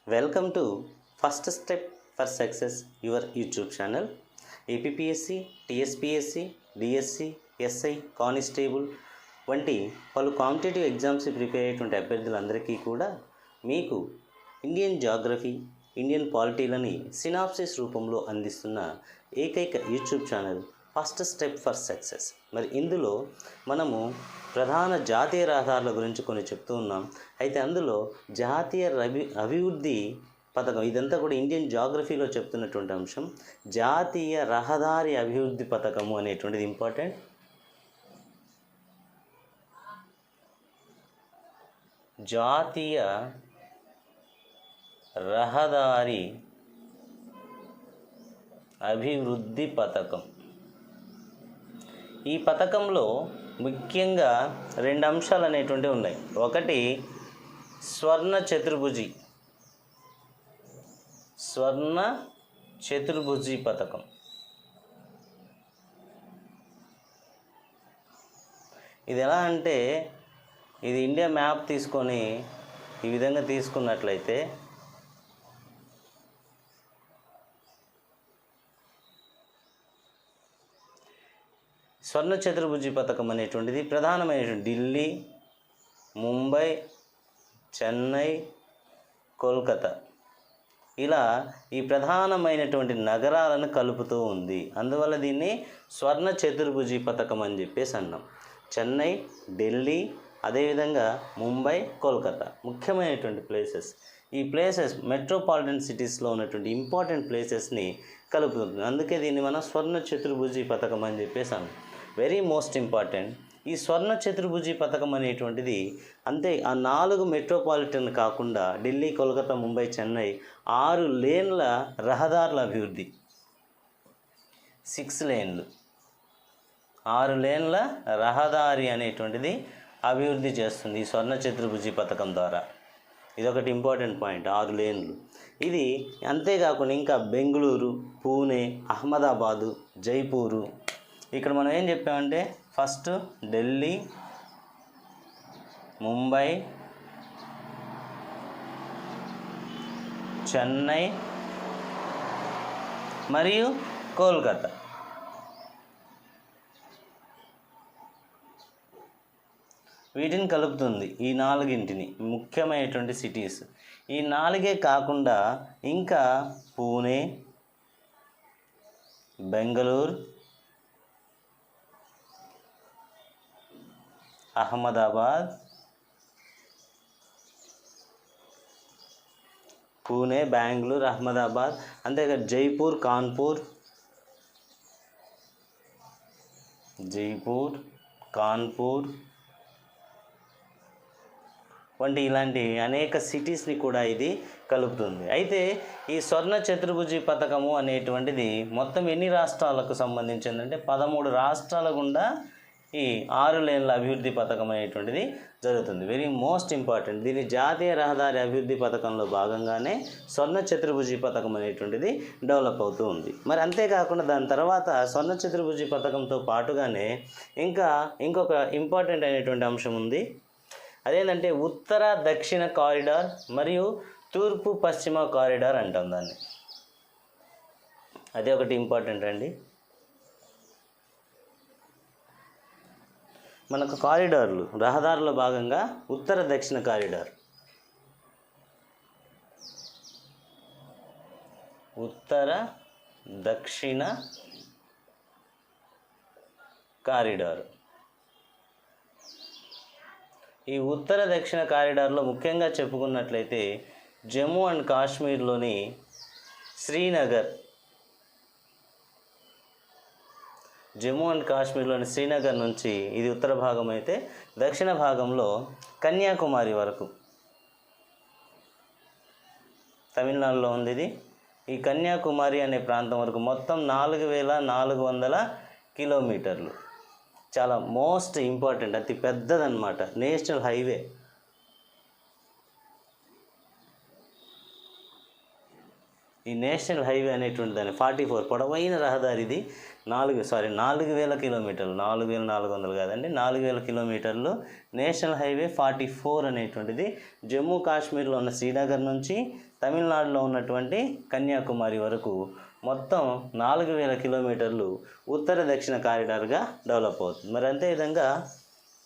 Welcome to first step for success your YouTube channel. APSC, TSPSC, DSC, SI, constable వంటి పలు competitive exams prepare అయ్యేటువంటి అభ్యర్థులందరికీ కూడా మీకు Indian geography, Indian పాలిటీలని synopsis రూపంలో అందిస్తున్న ఏకైక YouTube channel first step for success. మరి ఇందులో మనము ప్రధాన జాతీయ రహదారుల గురించి కొన్ని చెప్తూ ఉన్నాం. అయితే అందులో జాతీయ అభివృద్ధి పథకం, ఇదంతా కూడా ఇండియన్ జాగ్రఫీలో చెప్తున్నటువంటి అంశం. జాతీయ రహదారి అభివృద్ధి పథకము అనేటువంటిది ఇంపార్టెంట్. జాతీయ రహదారి అభివృద్ధి పథకం. ఈ పథకంలో ముఖ్యంగా రెండు అంశాలు అనేటువంటివి ఉన్నాయి. ఒకటి స్వర్ణ చతుర్భుజి పథకం. ఇది ఎలా అంటే, ఇది ఇండియా మ్యాప్ తీసుకొని ఈ విధంగా తీసుకున్నట్లయితే స్వర్ణ చతుర్భుజి పథకం అనేటువంటిది ప్రధానమైనటువంటి ఢిల్లీ, ముంబై, చెన్నై, కోల్కతా ఇలా ఈ ప్రధానమైనటువంటి నగరాలను కలుపుతూ ఉంది. అందువల్ల దీన్ని స్వర్ణ చతుర్భుజి పథకం అని చెప్పేసి అన్నాం. చెన్నై, ఢిల్లీ, అదేవిధంగా ముంబై, కోల్కతా ముఖ్యమైనటువంటి ప్లేసెస్. ఈ ప్లేసెస్ మెట్రోపాలిటన్ సిటీస్లో ఉన్నటువంటి ఇంపార్టెంట్ ప్లేసెస్ని కలుపుతుంది. అందుకే దీన్ని మనం స్వర్ణ చతుర్భుజి పథకం అని చెప్పేసి అన్నాం. Very most important. ఈ స్వర్ణ చతుర్భుజి పథకం అనేటువంటిది అంతే, ఆ 4 మెట్రోపాలిటన్ కాకుండా ఢిల్లీ, కోల్కతా, ముంబై, చెన్నై 6 లేన్ల రహదారుల అభివృద్ధి, 6 లేన్లు, 6 లేన్ల రహదారి అనేటువంటిది అభివృద్ధి చేస్తుంది ఈ స్వర్ణ చతుర్భుజి పథకం ద్వారా. ఇదొకటి ఇంపార్టెంట్ పాయింట్, 6 లేన్లు. ఇది అంతేకాకుండా ఇంకా బెంగళూరు, పూణే, అహ్మదాబాదు, జైపూరు. ఇక్కడ మనం ఏం చెప్పామంటే ఫస్ట్ ఢిల్లీ, ముంబై, చెన్నై మరియు కోల్కతా. వీటిని కలుపుతుంది, ఈ 4ంటిని ముఖ్యమైనటువంటి సిటీస్. ఈ 4 కాకుండా ఇంకా పూణే, బెంగళూరు, అహ్మదాబాద్, పూణే, బెంగళూరు, అహ్మదాబాద్, అంతేకాదు జైపూర్, కాన్పూర్ వంటి ఇలాంటి అనేక సిటీస్ని కూడా ఇది కలుపుతుంది. అయితే ఈ స్వర్ణ చతుర్భుజి పథకము అనేటువంటిది మొత్తం ఎన్ని రాష్ట్రాలకు సంబంధించిందంటే 13 రాష్ట్రాల గుండా ఈ 6 లేన్ల అభివృద్ధి పథకం అనేటువంటిది జరుగుతుంది. Very most important. దీని జాతీయ రహదారి అభివృద్ధి పథకంలో భాగంగానే స్వర్ణ చతుర్భుజి పథకం అనేటువంటిది డెవలప్ అవుతూ ఉంది. మరి అంతేకాకుండా దాని తర్వాత స్వర్ణ చతుర్భుజి పథకంతో పాటుగానే ఇంకొక ఇంపార్టెంట్ అయినటువంటి అంశం ఉంది. అదేంటంటే ఉత్తర దక్షిణ కారిడార్ మరియు తూర్పు పశ్చిమ కారిడార్ అంటాం దాన్ని. అదే ఒకటి ఇంపార్టెంట్ అండి. మనకు కారిడార్లు, రహదారుల భాగంగా ఉత్తర దక్షిణ కారిడార్, ఉత్తర దక్షిణ కారిడార్. ఈ ఉత్తర దక్షిణ కారిడార్లో ముఖ్యంగా చెప్పుకున్నట్లయితే జమ్మూ అండ్ కాశ్మీర్లోని శ్రీనగర్ నుంచి ఇది ఉత్తర భాగం అయితే, దక్షిణ భాగంలో కన్యాకుమారి వరకు తమిళనాడులో ఉంది ఇది. ఈ కన్యాకుమారి అనే ప్రాంతం వరకు మొత్తం 4400 కిలోమీటర్లు. చాలా మోస్ట్ ఇంపార్టెంట్, అతి పెద్దదన్నమాట, నేషనల్ హైవే. ఈ నేషనల్ హైవే అనేటువంటి దాన్ని 44 పొడవైన రహదారి ఇది 4,000 కిలోమీటర్లు, 4,400 కాదండి, 4,000 కిలోమీటర్లు నేషనల్ హైవే 44 అనేటువంటిది జమ్మూ కాశ్మీర్లో ఉన్న శ్రీనగర్ నుంచి తమిళనాడులో ఉన్నటువంటి కన్యాకుమారి వరకు మొత్తం 4,000 కిలోమీటర్లు ఉత్తర దక్షిణ కారిడార్గా డెవలప్ అవుతుంది. మరి అంతేవిధంగా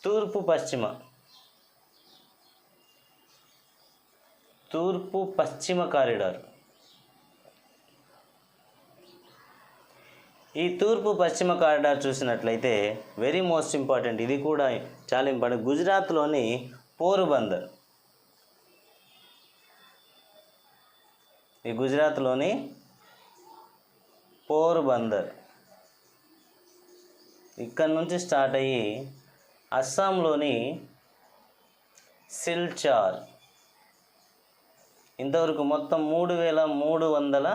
తూర్పు పశ్చిమ కారిడార్. ఈ తూర్పు పశ్చిమ కారిడార్ చూసినట్లయితే వెరీ మోస్ట్ ఇంపార్టెంట్, ఇది కూడా చాలా ఇంపార్టెంట్. గుజరాత్లోని పోరుబందర్, ఈ గుజరాత్లోని పోరుబందర్ ఇక్కడ నుంచి స్టార్ట్ అయ్యి అస్సాంలోని సిల్చార్ ఇంతవరకు మొత్తం 3,300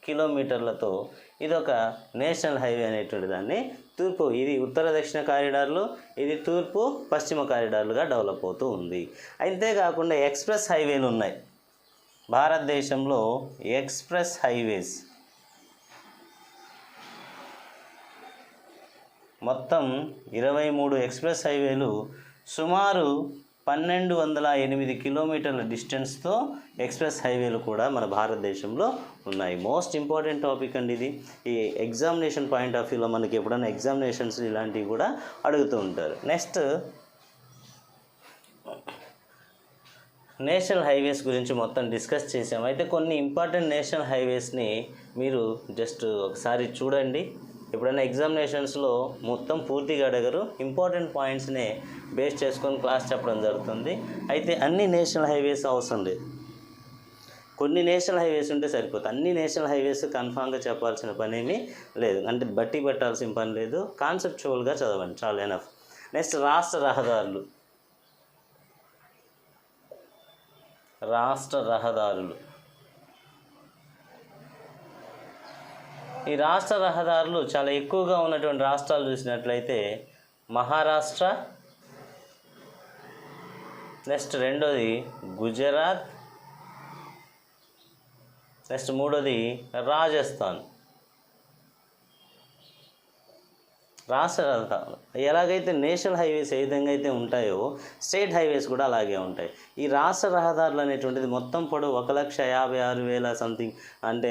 కిలోమీటర్లతో ఇదొక నేషనల్ హైవే అనేటువంటి దాన్ని ఇది ఉత్తర దక్షిణ కారిడార్లు, ఇది తూర్పు పశ్చిమ కారిడార్లుగా డెవలప్ అవుతూ ఉంది. అంతేకాకుండా ఎక్స్ప్రెస్ హైవేలు ఉన్నాయి భారతదేశంలో. ఎక్స్ప్రెస్ హైవేస్ మొత్తం 23 ఎక్స్ప్రెస్ హైవేలు సుమారు 1,208 కిలోమీటర్ల డిస్టెన్స్తో ఎక్స్ప్రెస్ హైవేలు కూడా మన భారతదేశంలో ఉన్నాయి. మోస్ట్ ఇంపార్టెంట్ టాపిక్ అండి ఇది. ఈ ఎగ్జామినేషన్ పాయింట్ ఆఫ్ వ్యూలో మనకి ఎప్పుడైనా ఎగ్జామినేషన్స్ ఇలాంటివి కూడా అడుగుతూ ఉంటారు. నెక్స్ట్ నేషనల్ హైవేస్ గురించి మొత్తం డిస్కస్ చేసాము. అయితే కొన్ని ఇంపార్టెంట్ నేషనల్ హైవేస్ని మీరు జస్ట్ ఒకసారి చూడండి. ఎప్పుడైనా ఎగ్జామినేషన్స్లో మొత్తం పూర్తిగా అడగరు, ఇంపార్టెంట్ పాయింట్స్నే బేస్ చేసుకొని క్లాస్ చెప్పడం జరుగుతుంది. అయితే అన్ని నేషనల్ హైవేస్ అవసరం లేదు, కొన్ని నేషనల్ హైవేస్ ఉంటే సరిపోతుంది. అన్ని నేషనల్ హైవేస్ కన్ఫామ్గా చెప్పాల్సిన పని ఏమీ లేదు, అంటే బట్టి పెట్టాల్సిన పని లేదు, కాన్సెప్చువల్గా చదవండి, చాలా ఎనఫ్. నెక్స్ట్ రాష్ట్ర రహదారులు. ఈ రాష్ట్ర రహదారులు చాలా ఎక్కువగా ఉన్నటువంటి రాష్ట్రాలు చూసినట్లయితే మహారాష్ట్ర, నెక్స్ట్ రెండోది గుజరాత్, నెక్స్ట్ మూడోది రాజస్థాన్. రాష్ట్ర రహదారులు ఎలాగైతే నేషనల్ హైవేస్ ఏ విధంగా అయితే ఉంటాయో స్టేట్ హైవేస్ కూడా అలాగే ఉంటాయి. ఈ రాష్ట్ర రహదారులు అనేటువంటిది మొత్తం పొడవు 1,56,000 సంథింగ్, అంటే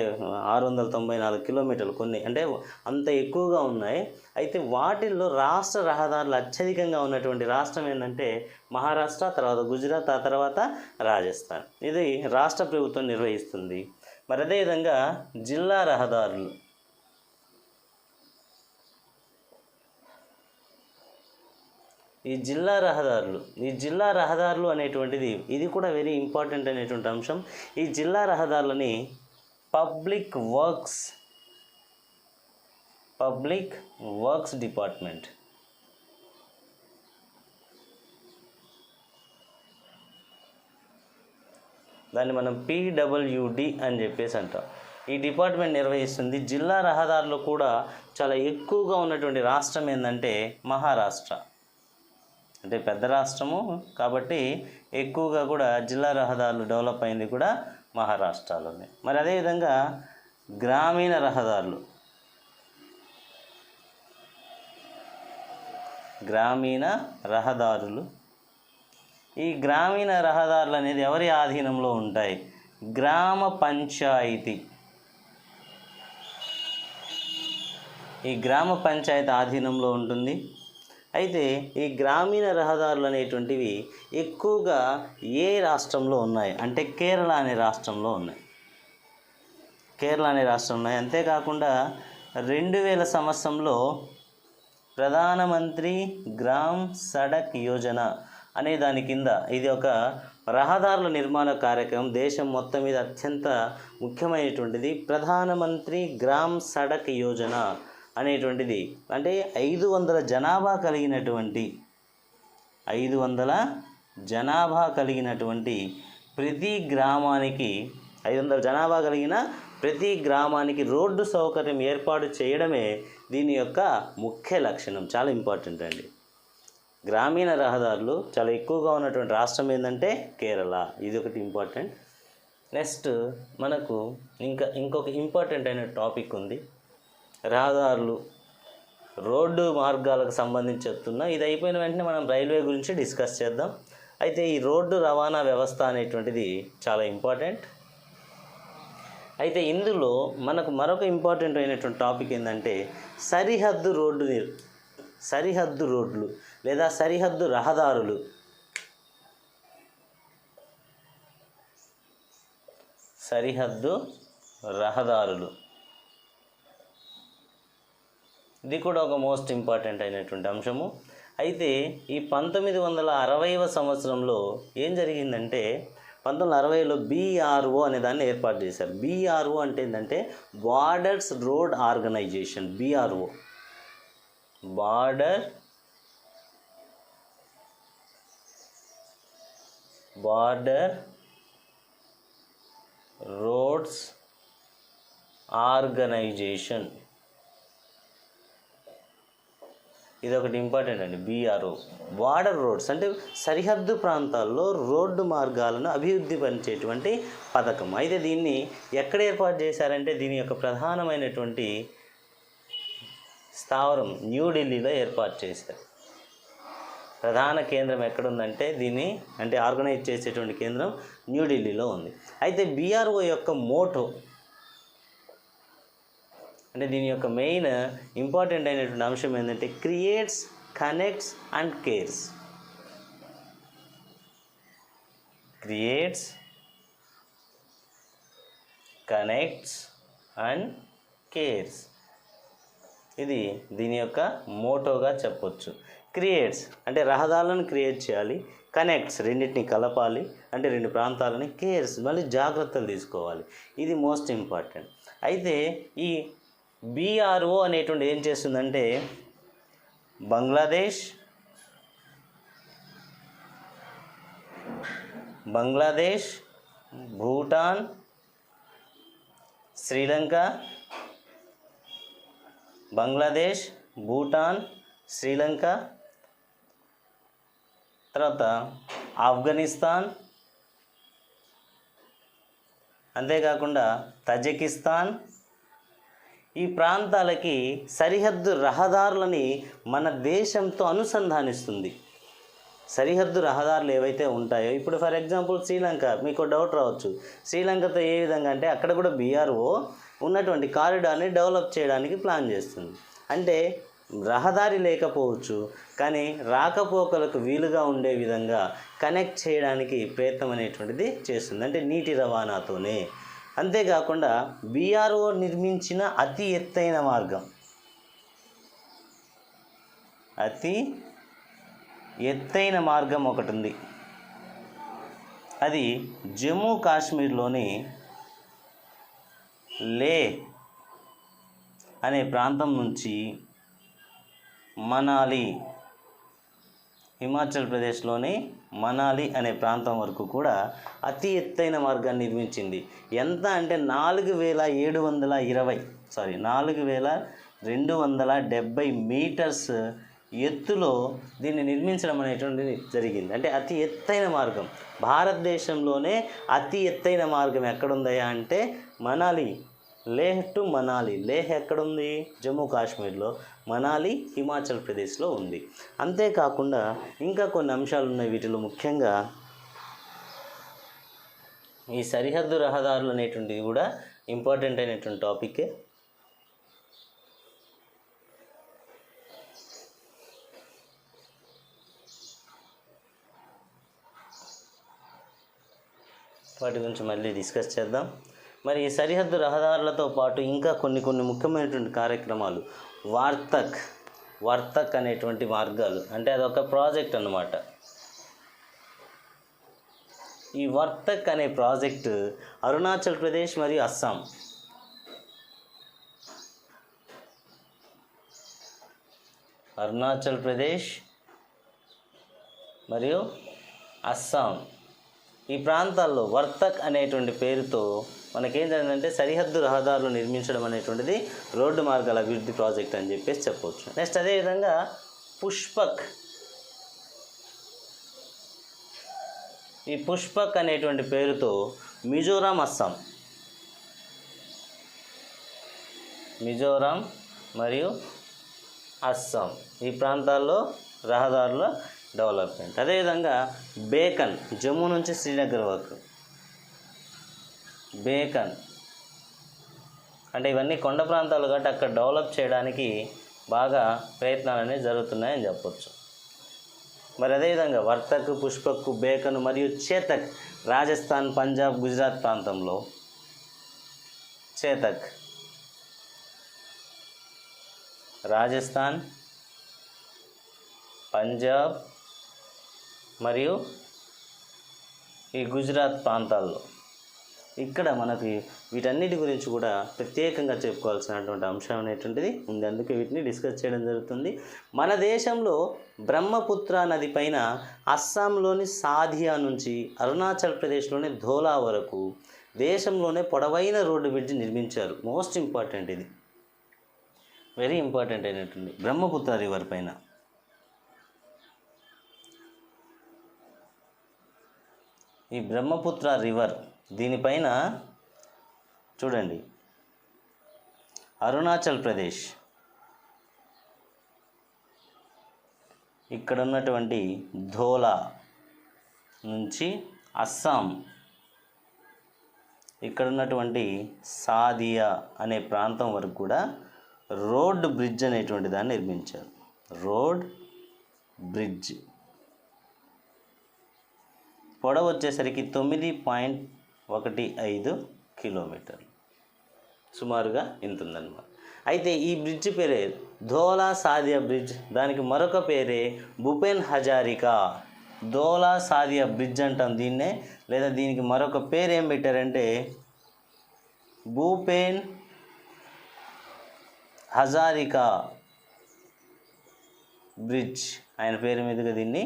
694 కిలోమీటర్లు, కొన్ని అంటే అంత ఎక్కువగా ఉన్నాయి. అయితే వాటిల్లో రాష్ట్ర రహదారులు అత్యధికంగా ఉన్నటువంటి రాష్ట్రం ఏంటంటే మహారాష్ట్ర, తర్వాత గుజరాత్, ఆ తర్వాత రాజస్థాన్. ఇది రాష్ట్ర ప్రభుత్వం నిర్వహిస్తుంది. మరి అదేవిధంగా జిల్లా రహదారులు. ఈ జిల్లా రహదారులు అనేటువంటిది ఇది కూడా వెరీ ఇంపార్టెంట్ అనేటువంటి అంశం. ఈ జిల్లా రహదారులని పబ్లిక్ వర్క్స్ డిపార్ట్మెంట్, దాన్ని మనం PWD అని చెప్పేసి అంటాం. ఈ డిపార్ట్మెంట్ నిర్వహిస్తుంది. జిల్లా రహదారులు కూడా చాలా ఎక్కువగా ఉన్నటువంటి రాష్ట్రం ఏంటంటే మహారాష్ట్ర, అంటే పెద్ద రాష్ట్రము కాబట్టి ఎక్కువగా కూడా జిల్లా రహదారులు డెవలప్ అయింది కూడా మహారాష్ట్రలోనే. మరి అదేవిధంగా గ్రామీణ రహదారులు. ఈ గ్రామీణ రహదారులు అనేది ఎవరి ఆధీనంలో ఉంటాయి? గ్రామ పంచాయతీ. ఈ గ్రామ పంచాయతీ ఆధీనంలో ఉంటుంది. అయితే ఈ గ్రామీణ రహదారులు అనేటువంటివి ఎక్కువగా ఏ రాష్ట్రంలో ఉన్నాయి అంటే కేరళ అనే రాష్ట్రంలో ఉన్నాయి. అంతేకాకుండా 2000 సంవత్సరంలో ప్రధానమంత్రి గ్రామ్ సడక్ యోజన అనే దాని కింద ఇది ఒక రహదారుల నిర్మాణ కార్యక్రమం, దేశం మొత్తం మీద అత్యంత ముఖ్యమైనటువంటిది. ప్రధానమంత్రి గ్రామ్ సడక్ యోజన అనేటువంటిది అంటే 500 జనాభా కలిగినటువంటి ప్రతి గ్రామానికి 500 జనాభా కలిగిన ప్రతి గ్రామానికి రోడ్డు సౌకర్యం ఏర్పాటు చేయడమే దీని యొక్క ముఖ్య లక్షణం. చాలా ఇంపార్టెంట్ అండి. గ్రామీణ రహదారులు చాలా ఎక్కువగా ఉన్నటువంటి రాష్ట్రం ఏంటంటే కేరళ, ఇది ఒకటి ఇంపార్టెంట్. నెక్స్ట్ మనకు ఇంకొక ఇంపార్టెంట్ అయిన టాపిక్ ఉంది, రహదారులు, రోడ్డు మార్గాలకు సంబంధించి చెప్తున్నా. ఇది అయిపోయిన వెంటనే మనం రైల్వే గురించి డిస్కస్ చేద్దాం. అయితే ఈ రోడ్డు రవాణా వ్యవస్థ అనేటువంటిది చాలా ఇంపార్టెంట్. అయితే ఇందులో మనకు మరొక ఇంపార్టెంట్ అయినటువంటి టాపిక్ ఏంటంటే సరిహద్దు రోడ్లు లేదా సరిహద్దు రహదారులు. సరిహద్దు రహదారులు ఇది కూడా ఒక మోస్ట్ ఇంపార్టెంట్ అయినటువంటి అంశము. అయితే ఈ 1960వ సంవత్సరంలో ఏం జరిగిందంటే 1960లో BRO అనే దాన్ని ఏర్పాటు చేశారు. BRO అంటే ఏంటంటే borders road organisation. BRO border roads organisation. ఇది ఒకటి ఇంపార్టెంట్ అండి. BRO బార్డర్ రోడ్స్ అంటే సరిహద్దు ప్రాంతాల్లో రోడ్డు మార్గాలను అభివృద్ధి పరిచేటువంటి పథకం. అయితే దీన్ని ఎక్కడ ఏర్పాటు చేశారంటే దీని యొక్క ప్రధానమైనటువంటి స్థావరం న్యూఢిల్లీలో ఏర్పాటు చేశారు. ప్రధాన కేంద్రం ఎక్కడుందంటే దీన్ని అంటే ఆర్గనైజ్ చేసేటువంటి కేంద్రం న్యూఢిల్లీలో ఉంది. అయితే BRO యొక్క మోటో అంటే దీని యొక్క మెయిన్ ఇంపార్టెంట్ అయినటువంటి అంశం ఏంటంటే creates, connects and cares. Creates, connects and cares. ఇది దీని యొక్క మోటోగా చెప్పొచ్చు. క్రియేట్స్ అంటే రహదారులను క్రియేట్ చేయాలి, కనెక్ట్స్ రెండింటిని కలపాలి అంటే రెండు ప్రాంతాలని, కేర్స్ మళ్ళీ జాగ్రత్తలు తీసుకోవాలి. ఇది మోస్ట్ ఇంపార్టెంట్. అయితే ఈ BRO అనేటువంటి ఏం చేస్తుందంటే బంగ్లాదేశ్, భూటాన్, శ్రీలంక, తర్వాత ఆఫ్ఘనిస్తాన్, అంతేకాకుండా తజికిస్తాన్, ఈ ప్రాంతాలకి సరిహద్దు రహదారులని మన దేశంతో అనుసంధానిస్తుంది. సరిహద్దు రహదారులు ఏవైతే ఉంటాయో ఇప్పుడు ఫర్ ఎగ్జాంపుల్ శ్రీలంక, మీకు డౌట్ రావచ్చు శ్రీలంకతో ఏ విధంగా అంటే అక్కడ కూడా BRO ఉన్నటువంటి కారిడార్ని డెవలప్ చేయడానికి ప్లాన్ చేస్తుంది. అంటే రహదారి లేకపోవచ్చు కానీ రాకపోకలకు వీలుగా ఉండే విధంగా కనెక్ట్ చేయడానికి ప్రయత్నం అనేటువంటిది చేస్తుంది, అంటే నీటి రవాణాతోనే. అంతేకాకుండా BRO నిర్మించిన అతి ఎత్తైన మార్గం ఒకటి ఉంది. అది జమ్మూ కాశ్మీర్లోని లేహ్ అనే ప్రాంతం నుంచి మనాలి, హిమాచల్ ప్రదేశ్లోని మనాలి అనే ప్రాంతం వరకు కూడా అతి ఎత్తైన మార్గాన్ని నిర్మించింది. ఎంత అంటే 4270 మీటర్స్ ఎత్తులో దీన్ని నిర్మించడం అనేటువంటిది జరిగింది. అంటే అతి ఎత్తైన మార్గం భారతదేశంలోనే అతి ఎత్తైన మార్గం ఎక్కడుందయా అంటే మనాలి, లేహ్ టు మనాలి. లేహ్ ఎక్కడుంది? జమ్మూ కాశ్మీర్లో. మనాలి హిమాచల్ ప్రదేశ్లో ఉంది. అంతేకాకుండా ఇంకా కొన్ని అంశాలు ఉన్నాయి. వీటిలో ముఖ్యంగా ఈ సరిహద్దు రహదారులు అనేటువంటిది కూడా ఇంపార్టెంట్ అయినటువంటి టాపికే. వాటి గురించి మళ్ళీ డిస్కస్ చేద్దాం. మరి ఈ సరిహద్దు రహదారులతో పాటు ఇంకా కొన్ని ముఖ్యమైనటువంటి కార్యక్రమాలు వర్తక్ అనేటువంటి మార్గాలు, అంటే అదొక ప్రాజెక్ట్ అన్నమాట. ఈ వర్తక్ అనే ప్రాజెక్టు అరుణాచల్ ప్రదేశ్ మరియు అస్సాం, ఈ ప్రాంతాల్లో వర్తక్ అనేటువంటి పేరుతో మనకేం జరిగిందంటే సరిహద్దు రహదారులు నిర్మించడం అనేటువంటిది రోడ్డు మార్గాల అభివృద్ధి ప్రాజెక్ట్ అని చెప్పేసి చెప్పవచ్చు. నెక్స్ట్ అదేవిధంగా పుష్పక్ అనేటువంటి పేరుతో మిజోరాం, అస్సాం. మిజోరాం మరియు అస్సాం ఈ ప్రాంతాల్లో రహదారుల డెవలప్మెంట్. అదేవిధంగా బేకన్, జమ్మూ నుంచి శ్రీనగర్ వరకు. బేకన్ అంటే ఇవన్నీ కొండ ప్రాంతాలు కాబట్టి అక్కడ డెవలప్ చేయడానికి బాగా ప్రయత్నాలు అనేవి జరుగుతున్నాయని చెప్పొచ్చు. మరి అదేవిధంగా వర్తక్, పుష్పక్, బేకన్ మరియు చేతక్ రాజస్థాన్, పంజాబ్, గుజరాత్ ప్రాంతంలో. చేతక్ రాజస్థాన్, పంజాబ్ మరియు ఈ గుజరాత్ ప్రాంతాల్లో. ఇక్కడ మనకి వీటన్నిటి గురించి కూడా ప్రత్యేకంగా చెప్పుకోవాల్సినటువంటి అంశం అనేటువంటిది ఉంది. అందుకే వీటిని డిస్కస్ చేయడం జరుగుతుంది. మన దేశంలో బ్రహ్మపుత్ర నది పైన అస్సాంలోని సాధియా నుంచి అరుణాచల్ ప్రదేశ్లోని ధోలా వరకు దేశంలోనే పొడవైన రోడ్డు బ్రిడ్జ్ నిర్మించారు. మోస్ట్ ఇంపార్టెంట్, ఇది వెరీ ఇంపార్టెంట్ అయినటువంటి బ్రహ్మపుత్ర రివర్ పైన. ఈ బ్రహ్మపుత్ర రివర్ దీనిపైన చూడండి, అరుణాచల్ ప్రదేశ్, ఇక్కడ ఉన్నటువంటి ధోలా నుంచి అస్సాం, ఇక్కడ ఉన్నటువంటి సాదియా అనే ప్రాంతం వరకు కూడా రోడ్ బ్రిడ్జ్ అనేటువంటి దాన్ని నిర్మించారు. రోడ్ బ్రిడ్జ్ పొడవు వచ్చేసరికి 9.15 కిలోమీటర్లు, సుమారుగా ఇంత ఉందన్నమాట. అయితే ఈ బ్రిడ్జ్ పేరే ధోలా సాదియా బ్రిడ్జ్. దానికి మరొక పేరే భూపెన్ హజారికా. ధోలా సాదియా బ్రిడ్జ్ అంటాం దీన్నే, లేదా దీనికి మరొక పేరు ఏం పెట్టారంటే భూపెన్ హజారికా బ్రిడ్జ్. ఆయన పేరు మీదుగా దీన్ని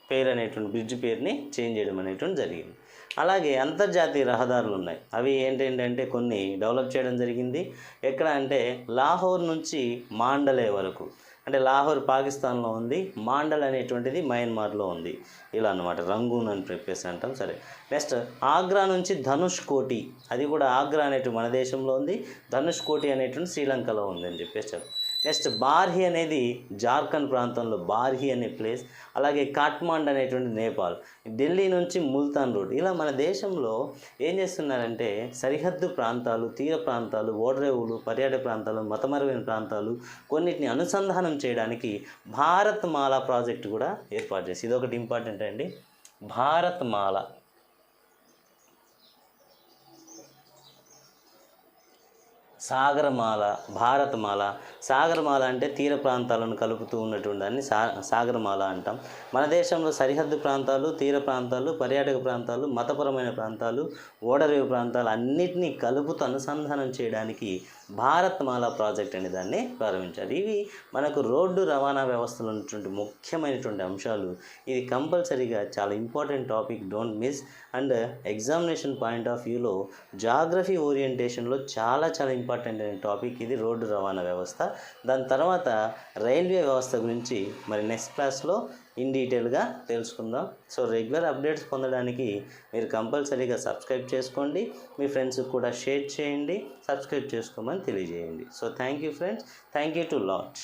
పేరు అనేటువంటి బ్రిడ్జ్ పేరుని చేంజ్ చేయడం అనేటువంటి జరిగింది. అలాగే అంతర్జాతీయ రహదారులు ఉన్నాయి. అవి ఏంటంటే కొన్ని డెవలప్ చేయడం జరిగింది. ఎక్కడ అంటే లాహోర్ నుంచి మాండలే వరకు. అంటే లాహోర్ పాకిస్తాన్లో ఉంది, మాండల్ అనేటువంటిది మయన్మార్లో ఉంది. ఇలా అన్నమాట, రంగూన్ అని చెప్పేసి అంటాం. సరే, నెక్స్ట్ ఆగ్రా నుంచి ధనుష్ కోటి, అది కూడా ఆగ్రా అనేటువంటి మన దేశంలో ఉంది, ధనుష్ కోటి అనేటువంటి శ్రీలంకలో ఉంది అని చెప్పేసి చెప్పారు. నెక్స్ట్ బార్హి అనేది జార్ఖండ్ ప్రాంతంలో బార్హి అనే ప్లేస్. అలాగే కాట్మాండ్ అనేటువంటి నేపాల్. ఢిల్లీ నుంచి ముల్తాన్ రోడ్. ఇలా మన దేశంలో ఏం చేస్తున్నారంటే సరిహద్దు ప్రాంతాలు, తీర ప్రాంతాలు, ఓడరేవులు, పర్యాటక ప్రాంతాలు, మతమరువైన ప్రాంతాలు కొన్నిటిని అనుసంధానం చేయడానికి భారత్ మాల ప్రాజెక్టు కూడా ఏర్పాటు చేసి, ఇదొకటి ఇంపార్టెంట్ అండి. భారత్ మాల, సాగరమాల, భారతమాల. సాగరమాల అంటే తీర ప్రాంతాలను కలుపుతూ ఉన్నటువంటి దాన్ని సాగరమాల అంటాం. మన దేశంలో సరిహద్దు ప్రాంతాలు, తీర ప్రాంతాలు, పర్యాటక ప్రాంతాలు, మతపరమైన ప్రాంతాలు, ఓడరేవు ప్రాంతాలు అన్నిటినీ కలుపుతూ అనుసంధానం చేయడానికి భారత్మాల ప్రాజెక్ట్ అనే దాన్ని ప్రారంభించారు. ఇవి మనకు రోడ్డు రవాణా వ్యవస్థలో ఉన్నటువంటి ముఖ్యమైనటువంటి అంశాలు. ఇది కంపల్సరీగా చాలా important topic, don't miss. And examination point of వ్యూలో జాగ్రఫీ ఓరియంటేషన్లో చాలా ఇంపార్టెంట్ అయిన టాపిక్ ఇది, రోడ్డు రవాణా వ్యవస్థ. దాని తర్వాత రైల్వే వ్యవస్థ గురించి మరి నెక్స్ట్ క్లాస్లో ఇన్ డీటెయిల్గా తెలుసుకుందాం. సో రెగ్యులర్ అప్డేట్స్ పొందడానికి మీరు కంపల్సరీగా సబ్స్క్రైబ్ చేసుకోండి, మీ ఫ్రెండ్స్కి కూడా షేర్ చేయండి, సబ్స్క్రైబ్ చేసుకోమని తెలియజేయండి. So thank you friends, thank you to lot.